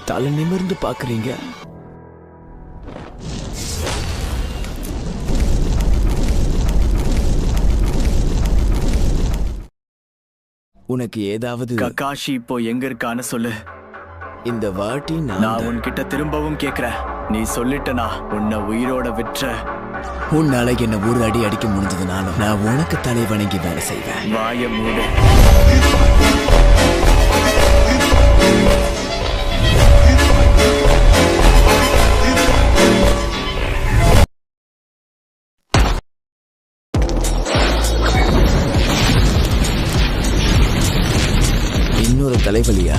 தலை நிமிர்ந்து பாக்குறீங்க? உனக்கு ஏதாவது ககாஷி இப்போ எங்க இருக்கான்னு சொல்லு. இந்த வாட்டி நான் உன்கிட்ட திரும்பவும் கேக்குறேன். நீ சொல்லிட்டனா உன்னை உயிரோட விற்ற. உன்னால என்ன ஒரு அடி அடிக்க முடிஞ்சதுனாலும் நான் உனக்கு தலை வணங்கி வேலை செய்வேன். வாய மூடு. இன்னொரு தலைவலியா?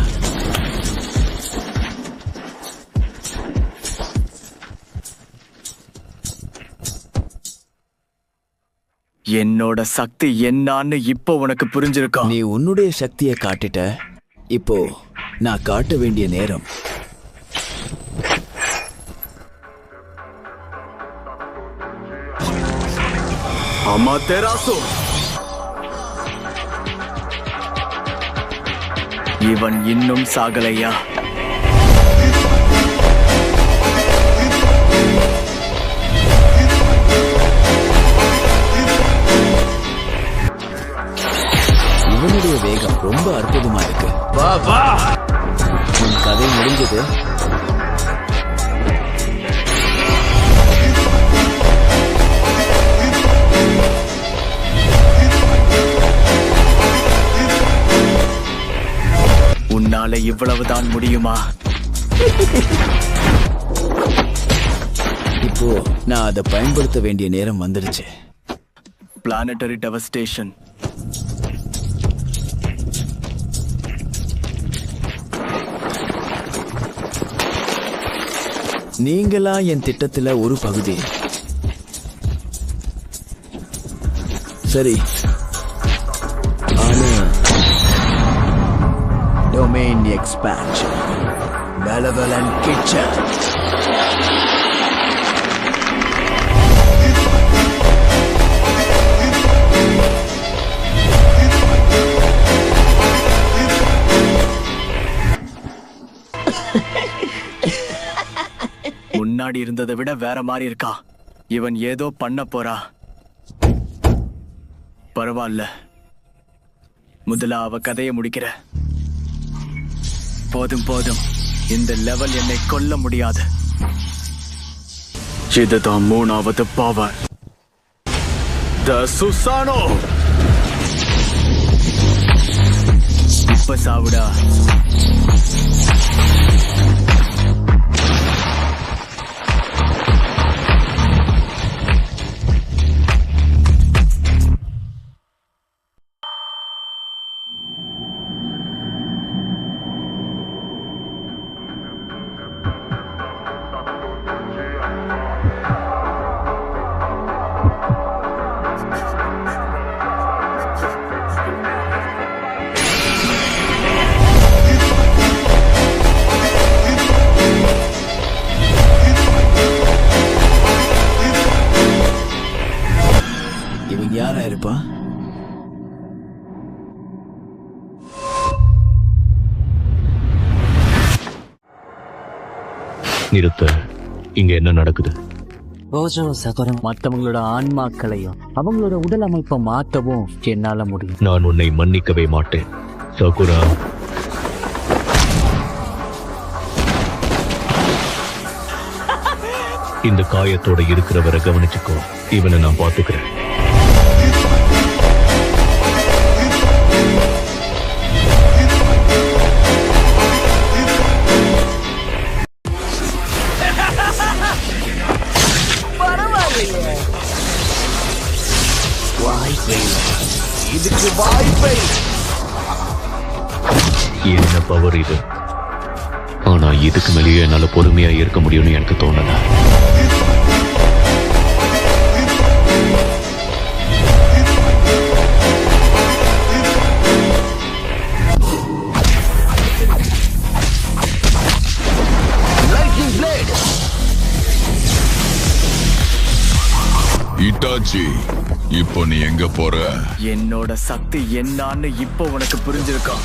என்னோட சக்தி என்னான்னு இப்போ உனக்கு புரிஞ்சிருக்கா? நீ உன்னுடைய சக்தியை காட்டிட்ட. இப்போ நான் காட்ட வேண்டிய நேரம். அமாதெராசு, இவன் இன்னும் சாகலையா? இவனுடைய வேகம் ரொம்ப அற்புதமா இருக்கு. வா வா, உன் கதை முடிஞ்சது. உன்னால இவ்வளவுதான் முடியுமா? இப்போ நான் அதை பயன்படுத்த வேண்டிய நேரம் வந்துடுச்சு. Planetary devastation. நீங்களா என் திட்டத்துல ஒரு பகுதி. சரி, ஆனா டொமைன் எக்ஸ்பான்ஷன், பெலவலன் கிச்சன். முன்னாடி இருந்ததை விட வேற மாதிரி இருக்கா. இவன் ஏதோ பண்ண போறா. பரவாயில்ல, முதல்ல அவ கதையை முடிக்கிற. போதும் போதும், இந்த லெவல் என்னை கொல்ல முடியாது. இதுதான் 3வது பவர், த சுசானோ. இப்ப சாவுடா. யாரா இருப்பா? நிறுத்த. இங்க என்ன நடக்குது? மற்றவங்களோட ஆன்மாக்களையும் அவங்களோட உடல் அமைப்பை மாற்றவும் என்னால முடியும். நான் உன்னை மன்னிக்கவே மாட்டேன் சகுரா. இந்த காயத்தோட இருக்கிறவரை கவனிச்சுக்கோ. இவனை நான் பாத்துக்கிறேன். இதுக்கு வாய்ப்பை. என்ன பவர் இது? ஆனா இதுக்கு மேலேயே என்னால பொறுமையா இருக்க முடியும்னு எனக்கு தோணல. இட்டாச்சி, இப்போ நீ எங்க போற? என்னோட சக்தி என்னான்னு இப்போ உனக்கு புரிஞ்சிருக்கா?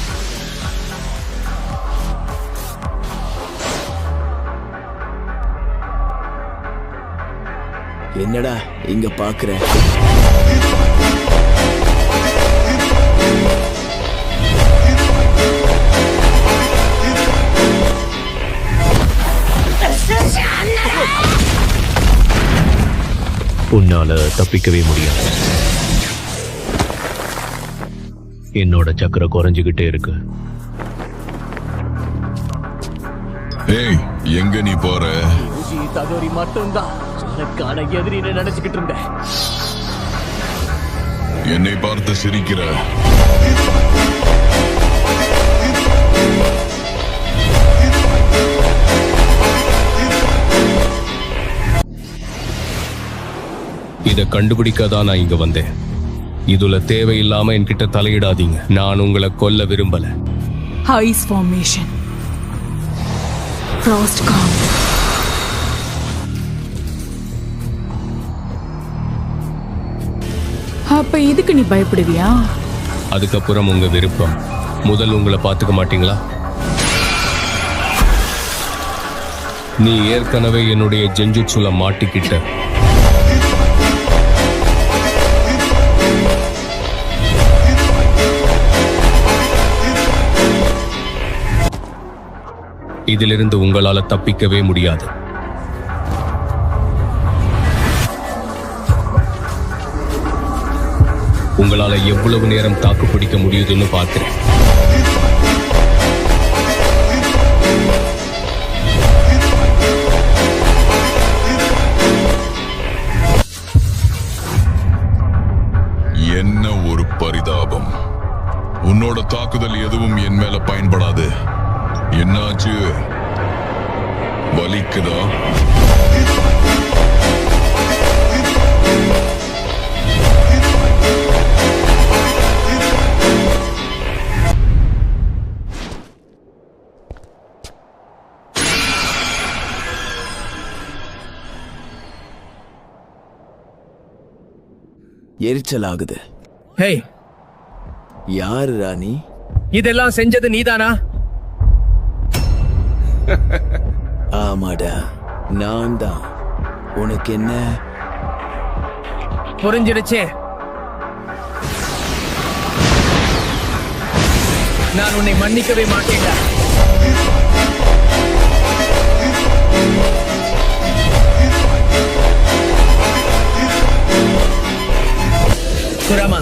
என்னடா இங்க பாக்குற? உன்னால தப்பிக்கவே முடியாது. என்னோட சக்கரை குறைஞ்சுகிட்டே இருக்கு. ஏய், எங்க நீ போற? தகவரி மட்டும்தான் எனக்கான எதிரின்னு நினைச்சுக்கிட்டு இருந்தேன். என்னை பார்த்து சிரிக்கிற? இதை கண்டுபிடிக்காதான் நான் இங்க வந்தேன். இதுல தேவையில்லாம என்கிட்ட தலையிடாதீங்க. நான் உங்களை கொல்ல விரும்பல. ஐஸ் ஃபார்மேஷன், ஃப்ராஸ்ட் காம். அப்ப இதுக்கு நீ பயப்படுவியா? அதுக்கப்புறம் உங்க விருப்பம். முதல் உங்களை பார்த்துக்க மாட்டீங்களா? நீ ஏற்கனவே என்னுடைய ஜெஞ்சுட்சுல மாட்டிக்கிட்ட. இதிலிருந்து உங்களால தப்பிக்கவே முடியாது. உங்களால எவ்வளவு நேரம் தாக்கு பிடிக்க முடியுதுன்னு பார்க்கிறேன். என்ன ஒரு பரிதாபம். உன்னோட தாக்குதல் எதுவும் என் மேல பயன்படாது. என்னாச்சு? வலிக்குதா? எரிச்சல் ஆகுது. ஹேய், யாரு ராணி? இதெல்லாம் செஞ்சது நீதானா? ஆமாடா, நான் தான். உனக்கு என்ன? புரிஞ்சிடுச்சே. நான் உன்னை மன்னிக்கவே மாட்டேன்டா. குராமா,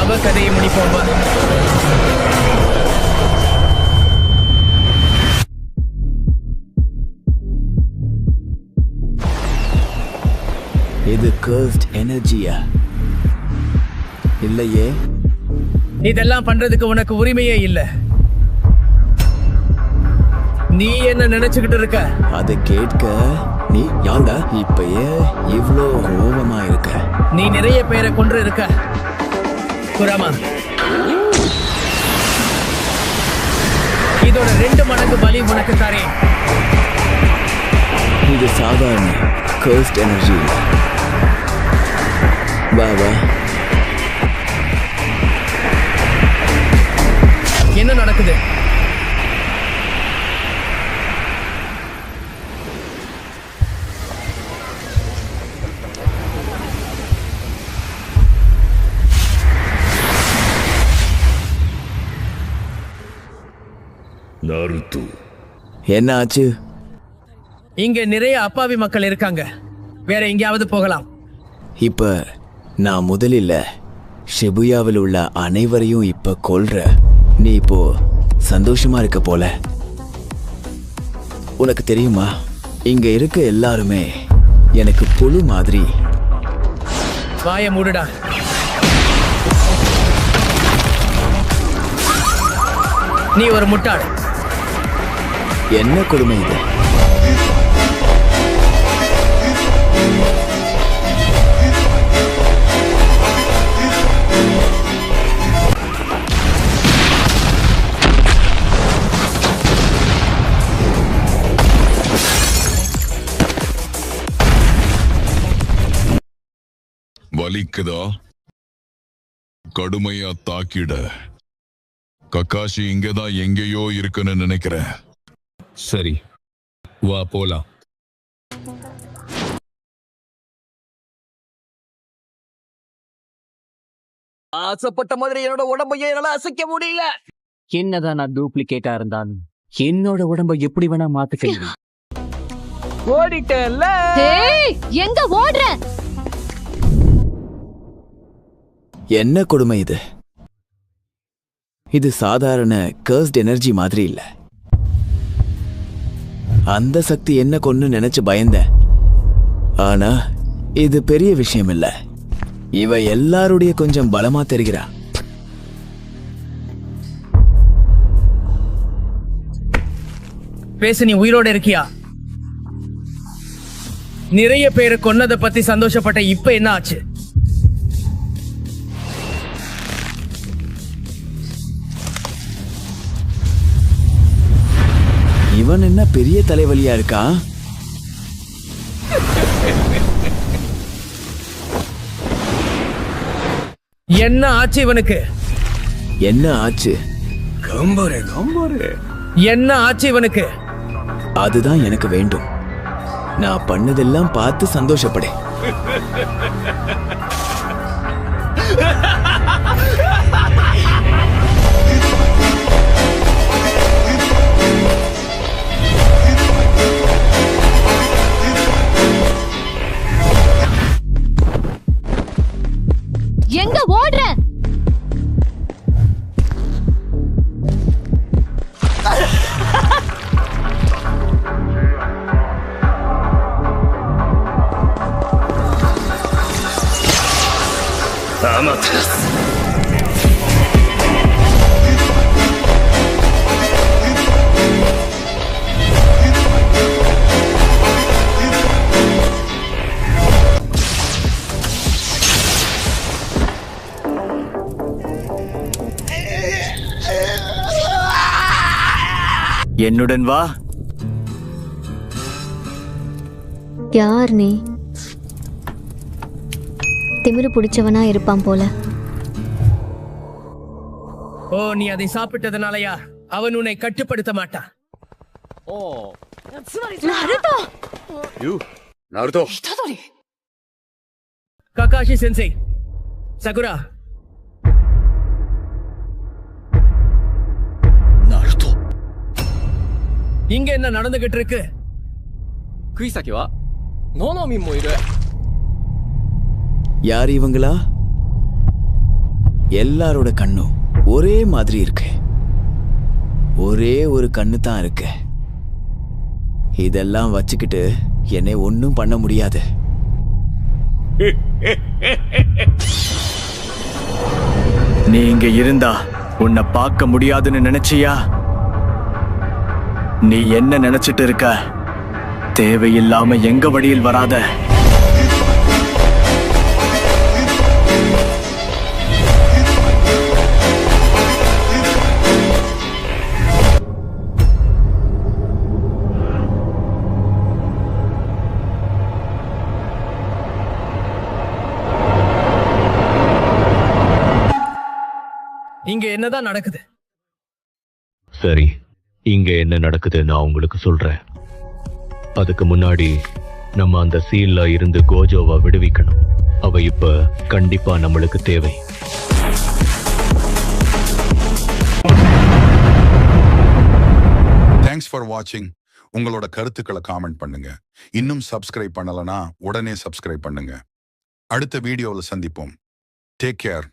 அவ கதையை முடிப்போம் வா. இது கர்ஸ்ட் எனர்ஜியா? இல்லையே. இதெல்லாம் பண்றதுக்கு உனக்கு உரிமையே இல்ல. நீ என்ன நினைச்சுக்கிட்டு இருக்க? அதை கேட்க நீ யாண்டா இப்பயே இவ்ளோ கோபமா இருக்க? நீ நிறைய பேரை கொன்று இருக்க குராமா. இதோட 2 மடங்கு பலி உனக்கு தரேன். இது சாதாரண கர்ஸ்ட் எனர்ஜி இல்ல. வா வா. என்ன நடக்குது? நருட்டு, என்ன ஆச்சு? இங்க நிறைய அப்பாவி மக்கள் இருக்காங்க. வேற எங்கேயாவது போகலாம். இப்ப நான் முதலில் ஷிபுயாவில் உள்ள அனைவரையும் இப்ப கொல்ற. நீ இப்போ சந்தோஷமா இருக்க போல. உனக்கு தெரியுமா, இங்க இருக்க எல்லாருமே எனக்கு புழு மாதிரி. வாய மூடுடா. நீ ஒரு முட்டாள். என்ன கொடுமை இது? வலிக்குதா? கடுமையா தாக்கிட. கக்காஷி இங்கதான் எங்கேயோ இருக்குன்னு நினைக்கிறேன். சரி, வா போலாம். ஆசைப்பட்ட மாதிரி என்னோட உடம்பையே என்னால அசைக்க முடியல. என்னதான் நான் டூப்ளிகேட்டா இருந்தாலும் என்னோட உடம்ப எப்படி வேணா மாத்திக்க முடியும். ஓடிட்டேன்ல. எங்க ஓடுற? என்ன கொடுமை இது? இது சாதாரண கர்ஸ்ட் எனர்ஜி மாதிரி இல்ல. அந்த சக்தி என்ன கொன்னு நினைச்சு பயந்தேன். ஆனா இது பெரிய விஷயம் இல்ல. இவ எல்லாருடைய கொஞ்சம் பலமா தெரிகிறா. பேசு, நீ உயிரோட இருக்கியா? நிறைய பேரை கொன்னதை பத்தி சந்தோஷப்பட்ட, இப்ப என்ன ஆச்சு? இவன் என்ன பெரிய தலைவலியா இருக்கான்? என்ன ஆச்சு இவனுக்கு? என்ன ஆச்சு? என்ன ஆச்சு இவனுக்கு? அதுதான் எனக்கு வேண்டும். நான் பண்ணதெல்லாம் பார்த்து சந்தோஷப்படு. எங்க ஓடுற? என்னுடன் வா. யார் நீ? திமிரு பிடிச்சவனா இருப்பான் போல. ஓ, நீ அதை சாப்பிட்டதனாலயா? அவன் உன்னை கட்டுப்படுத்த மாட்டான். ககாஷி சென்சை, சகுரா, இங்க என்ன நடந்துகிட்டு இருக்கு? யார் இவங்களா? எல்லாரோட கண்ணும் ஒரே மாதிரி இருக்கு. ஒரே ஒரு கண்ணு தான் இருக்கு. இதெல்லாம் வச்சுக்கிட்டு என்னை ஒன்னும் பண்ண முடியாது. நீ இங்க இருந்தா உன்னை பார்க்க முடியாதுன்னு நினைச்சியா? நீ என்ன நினைச்சிட்டு இருக்க? தேவையில்லாம எங்க வழியில் வராத. இங்க என்னதான் நடக்குது? சரி, இங்க என்ன நடக்குது நான் உங்களுக்கு சொல்றேன். அதுக்கு முன்னாடி நம்ம அந்த சீல்ல இருந்து கோஜோவை விடுவிக்கணும். அவ இப்ப கண்டிப்பா நம்மளுக்கு தேவை. தேங்க்ஸ் ஃபார் வாட்சிங். உங்களோட கருத்துக்களை காமெண்ட் பண்ணுங்க. இன்னும் சப்ஸ்கிரைப் பண்ணலனா உடனே சப்ஸ்கிரைப் பண்ணுங்க. அடுத்த வீடியோவில் சந்திப்போம். Take care.